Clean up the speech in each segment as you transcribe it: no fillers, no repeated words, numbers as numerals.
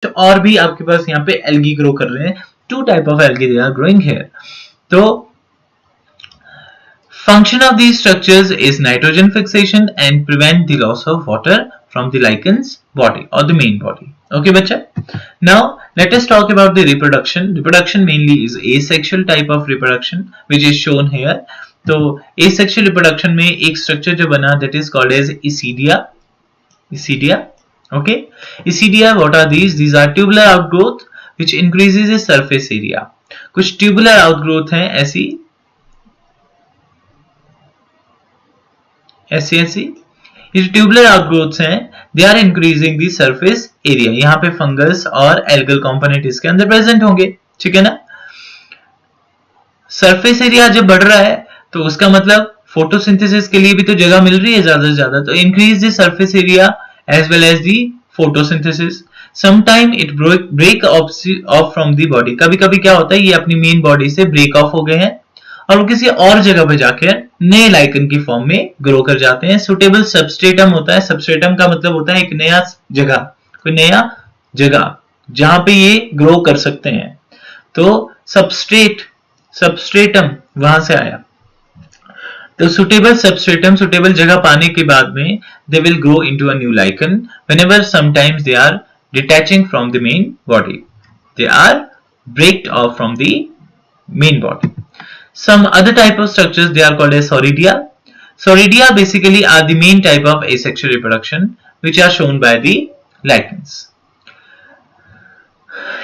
और भी आपके पास यहाँ पे एल्गी ग्रो कर रहे हैं. 2 type of algae they are growing here. तो function of these structures is nitrogen fixation and prevent the loss of water from the lichen's body or the main body. Okay बच्चा. Now let us talk about the reproduction. Reproduction mainly is asexual type of reproduction which is shown here. तो asexual reproduction में एक structure जो बना that is called as isidia. Okay. Isidia, what are these? These are tubular outgrowth which increases the surface area. कुछ tubular outgrowth हैं ऐसी ये tubular outgrowths हैं, they are increasing the surface area. यहाँ पे फंगस और एल्गल कंपोनेंट इसके अंदर प्रेजेंट होंगे. ठीक है ना. सरफेस एरिया जब बढ़ रहा है तो उसका मतलब फोटोसिंथेसिस के लिए भी तो जगह मिल रही है ज्यादा से ज्यादा. तो increase the surface area as well as the photosynthesis. Sometime it break off from the body. कभी कभी क्या होता है, ये अपनी मेन बॉडी से ब्रेक ऑफ हो गए हैं और वो किसी और जगह पे जाकर नए लाइकन की फॉर्म में ग्रो कर जाते हैं. सुटेबल सबस्ट्रेटम होता है. सबस्ट्रेटम का मतलब होता है एक नया जगह, कोई नया जगह जहां पे ये ग्रो कर सकते हैं. तो सबस्ट्रेटम वहां से आया. तो सुटेबल सबस्ट्रेटम, सुटेबल जगह पाने के बाद में they will grow into a new lichen whenever sometimes they are detaching from the main body. They are breaked off from the main body. Some other type of structures, they are called as Sauridia. Sauridia basically are the main type of asexual reproduction which are shown by the lichens.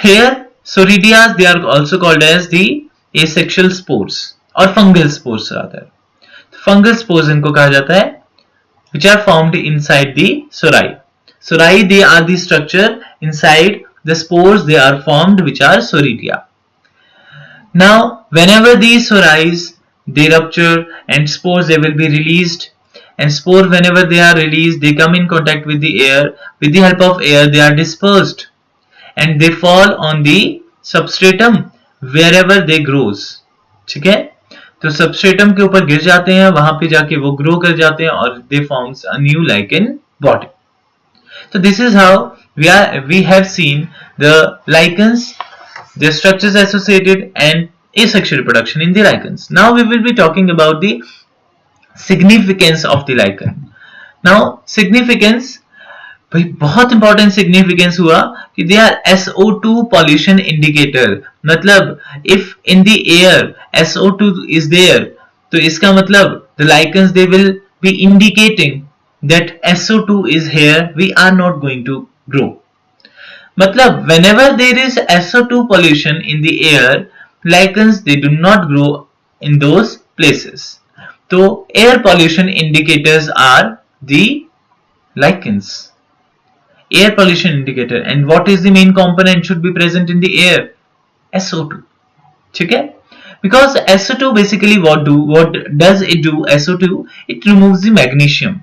Here Sauridia, they are also called as the asexual spores or fungal spores rather. Fungal spores इनको कहा जाता है which are formed inside the sori. Sori, they are the structure inside the spores they are formed which are Sauridia. Now whenever these sories they rupture and spores they will be released, and spore whenever they are released they come in contact with the air. With the help of air they are dispersed and they fall on the substratum wherever they grows. ठीक है. तो substratum के ऊपर गिर जाते हैं, वहां पे जाके वो ग्रो कर जाते हैं और they forms a new lichen body. So this is how we have seen the lichens, their structures associated and asexual reproduction in the lichens. Now we will be talking about the significance of the lichen. Now significance, भाई बहुत important significance हुआ कि they are SO2 pollution indicator. मतलब if in the air SO2 is there, तो इसका मतलब the lichens they will be indicating that SO2 is here, we are not going to grow. मतलब whenever there is SO2 pollution in the air, lichens they do not grow in those places. So air pollution indicators are the lichens. Air pollution indicator, and what is the main component should be present in the air? SO2. ठीक है. Because SO2 basically what does it do? SO2 it removes the magnesium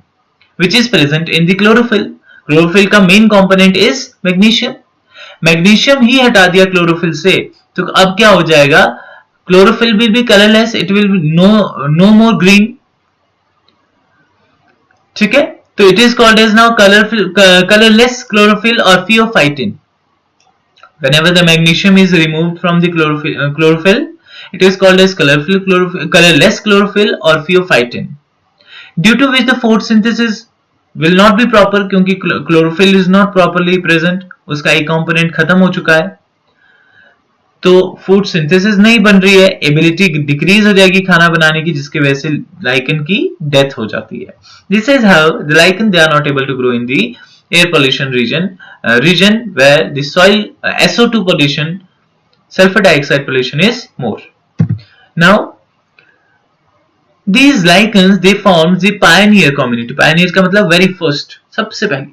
which is present in the chlorophyll. Chlorophyll का main component is magnesium. Magnesium ही हटा दिया chlorophyll से, तो अब क्या हो जाएगा? Chlorophyll will be colourless, it will be no more green. ठीक है. तो it is called as now colourless chlorophyll और pheophytin. Whenever the magnesium is removed from the chlorophyll, it is called as colorless chlorophyll or pheophytin. Due to which the photosynthesis will not be proper, क्योंकि chlorophyll is not properly present, उसका एक component खत्म हो चुका है, तो food synthesis नहीं बन रही है, एबिलिटी डिक्रीज हो जाएगी खाना बनाने की, जिसकी वजह से लाइकन की डेथ हो जाती है. This is how the lichen they are not able to grow in the air pollution region where the soil SO2 pollution, sulfur dioxide pollution is more. Now these lichens they form the pioneer community. Pioneer का मतलब very first, सबसे पहले.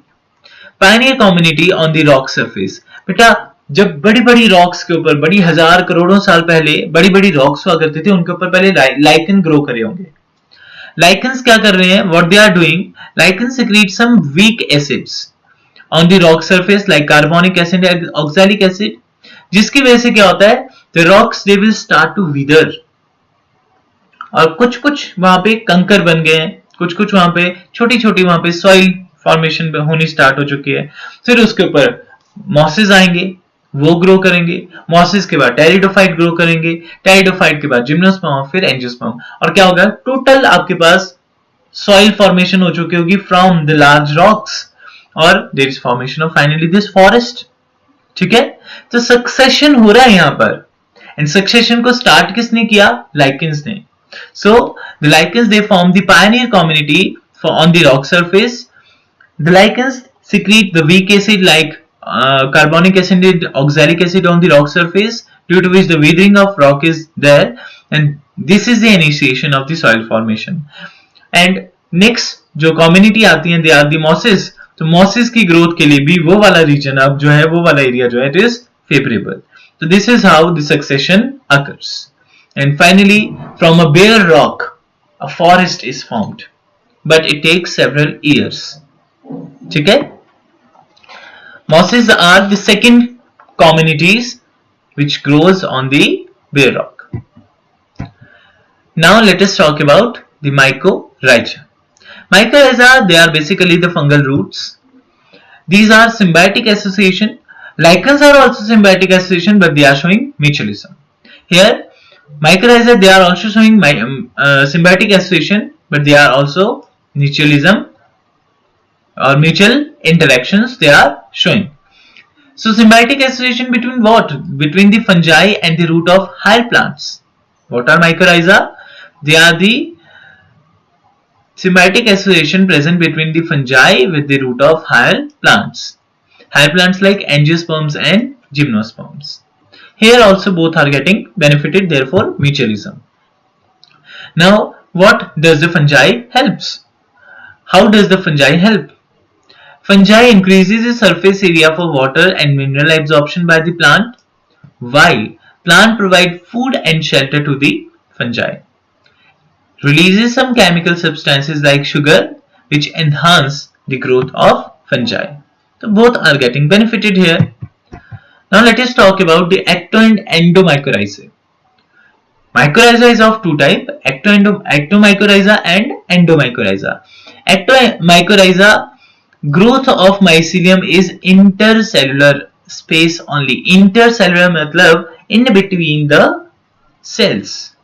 Pioneer community on the rock surface. बेटा जब बड़ी बड़ी rocks के ऊपर, बड़ी हजार करोड़ों साल पहले बड़ी बड़ी रॉक्स हुआ करते थे, उनके ऊपर पहले लाइकन ग्रो करे होंगे. लाइकन्स क्या कर रहे हैं? What they are doing? Lichens secrete some weak acids on the rock surface like carbonic acid and oxalic acid, जिसकी वजह से क्या होता है? The rocks they will start to wither, और कुछ कुछ वहां पे कंकर बन गए हैं, कुछ वहां पे छोटी छोटी वहां पे सॉइल फॉर्मेशन होनी स्टार्ट हो चुकी है. फिर उसके ऊपर मॉसेस आएंगे, वो ग्रो करेंगे, मॉसेस के बाद टेरिडोफाइट ग्रो करेंगे, टेरिडोफाइट के बाद जिम्नोस्पर्म, फिर एंजियोस्पर्म, और क्या होगा, टोटल आपके पास सॉइल फॉर्मेशन हो चुकी होगी फ्रॉम द लार्ज रॉक्स, और there is formation of finally this forest. ठीक है, तो सक्सेशन हो रहा है यहां पर, एंड सक्सेशन को स्टार्ट किसने किया, लाइकेंस ने। So the lichens they form the Pioneer community on the rock surface. The lichens secrete the weak acid like carbonic acid and oxalic acid on the rock surface, due to which the weathering of rock is there, and this is the initiation of the soil formation. And next जो community आती है, they are the mosses. तो mosses की growth के लिए भी वो वाला region अब जो है, वो वाला area जो है, it is favorable. So this is how the succession occurs. And finally, from a bare rock, a forest is formed, but it takes several years. ठीक है, mosses are the second communities which grows on the bare rock. Now let us talk about the mycorrhiza. Mycorrhiza, they are basically the fungal roots. These are symbiotic association. Lichens are also symbiotic association, but they are showing mutualism. Here, mycorrhiza, they are also showing symbiotic association, but they are also mutualism or mutual interactions they are showing. So symbiotic association between what? Between the fungi and the root of higher plants. What are mycorrhiza? They are the symbiotic association present between the fungi with the root of higher plants. Higher plants like angiosperms and gymnosperms. Here also both are getting benefited, therefore mutualism. Now what does the fungi helps? How does the fungi help? Fungi increases the surface area for water and mineral absorption by the plant, while plant provide food and shelter to the fungi. Releases some chemical substances like sugar, which enhance the growth of fungi. So both are getting benefited here. Now let us talk about the ecto and endomycorrhizae. Mycorrhiza is of two types, ectomycorrhiza and endomycorrhiza. Ectomycorrhiza, growth of mycelium is intercellular space only. Intercellular मतलब in between the cells,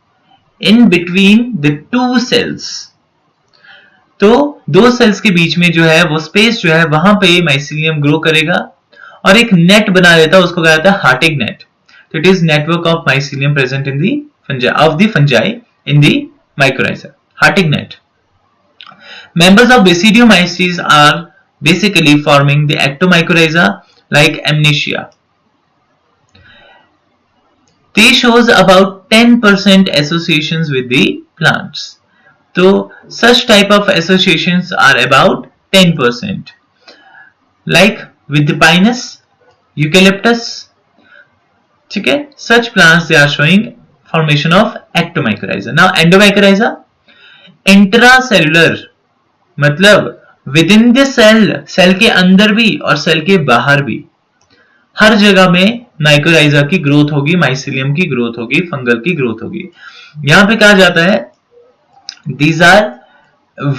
in between the two cells. तो दो sales के बीच में जो है वो space जो है वहां पे माइसीलियम ग्रो करेगा और एक नेट बना देता है, उसको कहा जाता है हार्टिग नेट. तो it is network of mycelium present in the fungi in the mycorrhiza, Hartig net. Members of Basidiomycetes are basically forming the ectomycorrhiza like Amnesia. They shows about 10% associations with the plants. So such type of associations are about 10%. Like with the pinus, eucalyptus, okay, such plants they are showing formation of ectomycorrhiza. Now endomycorrhiza, intracellular मतलब within the cell, cell के अंदर भी और cell के बाहर भी हर जगह में माइकोराइजा की ग्रोथ होगी, माइसीलियम की ग्रोथ होगी, फंगल की ग्रोथ होगी. यहां पे कहा जाता है these are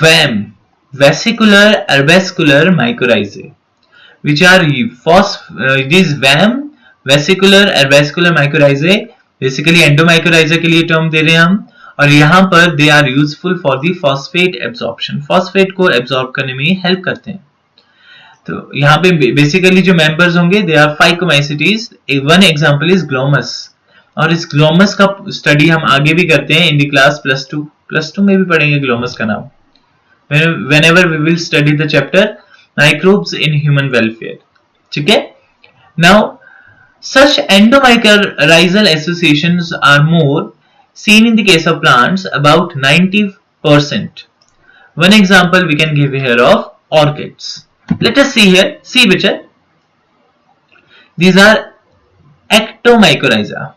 VAM, vesicular avascular mycorrhizae, which are these VAM, vesicular avascular mycorrhizae basically endomycorrhiza के लिए टर्म दे रहे हैं हम, और यहाँ पर they are useful for the phosphate absorption, phosphate को एब्जॉर्ब करने में हेल्प करते हैं. तो यहाँ पे बेसिकली जो मेंबर्स होंगे they are Phycomycetes. One example is Glomus, और इस ग्लोमस का स्टडी हम आगे भी करते हैं इन द क्लास +2 में भी पढ़ेंगे ग्लोमस का नाम, whenever we will study the chapter microbes in human welfare. ठीक है. Now such endomycorrhizal associations are more seen in the case of plants, about 90%. One example we can give here of orchids. Let us see here. See picture. These are ectomycorrhiza.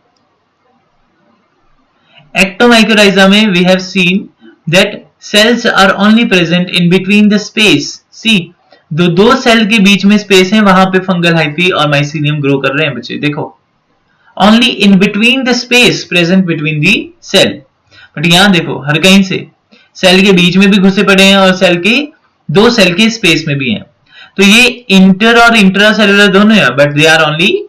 Ectomycorrhiza में we have seen that cells are only present in between the space. See, दो cell के बीच में space है, वहां पे fungal hyphae और mycelium grow कर रहे हैं बच्चे. देखो, only in between the space present between the cell. But यहां देखो हर कहीं से सेल के बीच में भी घुसे पड़े हैं और सेल के दो सेल के स्पेस में भी हैं. तो ये इंटर और इंट्रासेलुलर दोनों है, but they are only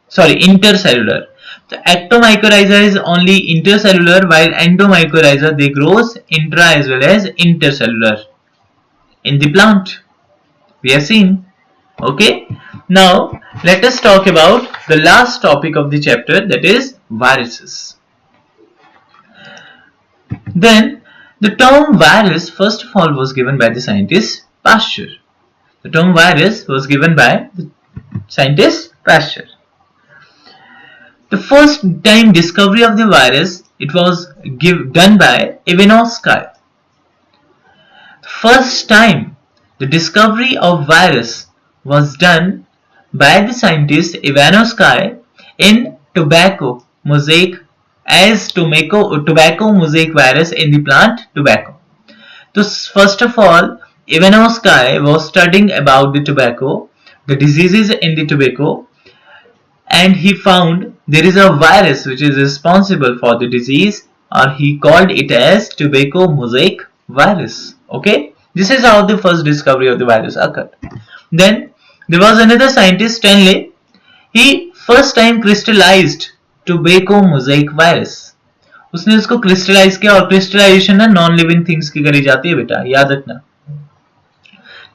intercellular. So ectomycorrhiza is only intercellular, while endomycorrhiza they grows intra as well as intercellular in the plant. We have seen. Okay, now let us talk about the last topic of the chapter, that is viruses. Then the term virus first of all was given by the scientist Pasteur. The term virus was given by the scientist Pasteur. The first time discovery of the virus, it was done by Ivanovsky. The first time the discovery of virus was done by the scientist Ivanovsky in tobacco mosaic as tobacco mosaic virus in the plant tobacco. So first of all, Ivanovsky was studying about the tobacco, the diseases in the tobacco, and he found there is a virus which is responsible for the disease, or he called it as tobacco mosaic virus. Okay, this is how the first discovery of the virus occurred. Then there was another scientist, Stanley. He first time crystallized tobacco mosaic virus. उसने उसको crystallise किया, और crystallisation ना non living things की करी जाती है बेटा, याद रखना,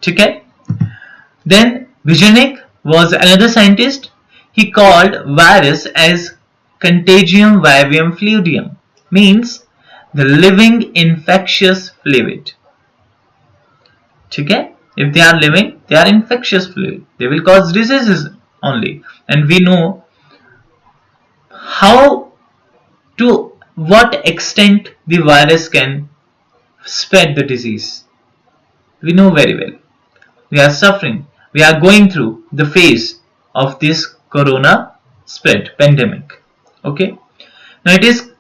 ठीक है. Then Vigenik was another scientist. He called virus as Contagium vivium fluidium, means the living infectious fluid. ठीक है, if they are living, they are infectious fluid, they will cause diseases only, and we know how to what extent the virus can spread the disease. We know very well. We are suffering, we are going through the phase of this corona spread pandemic. Okay, now it is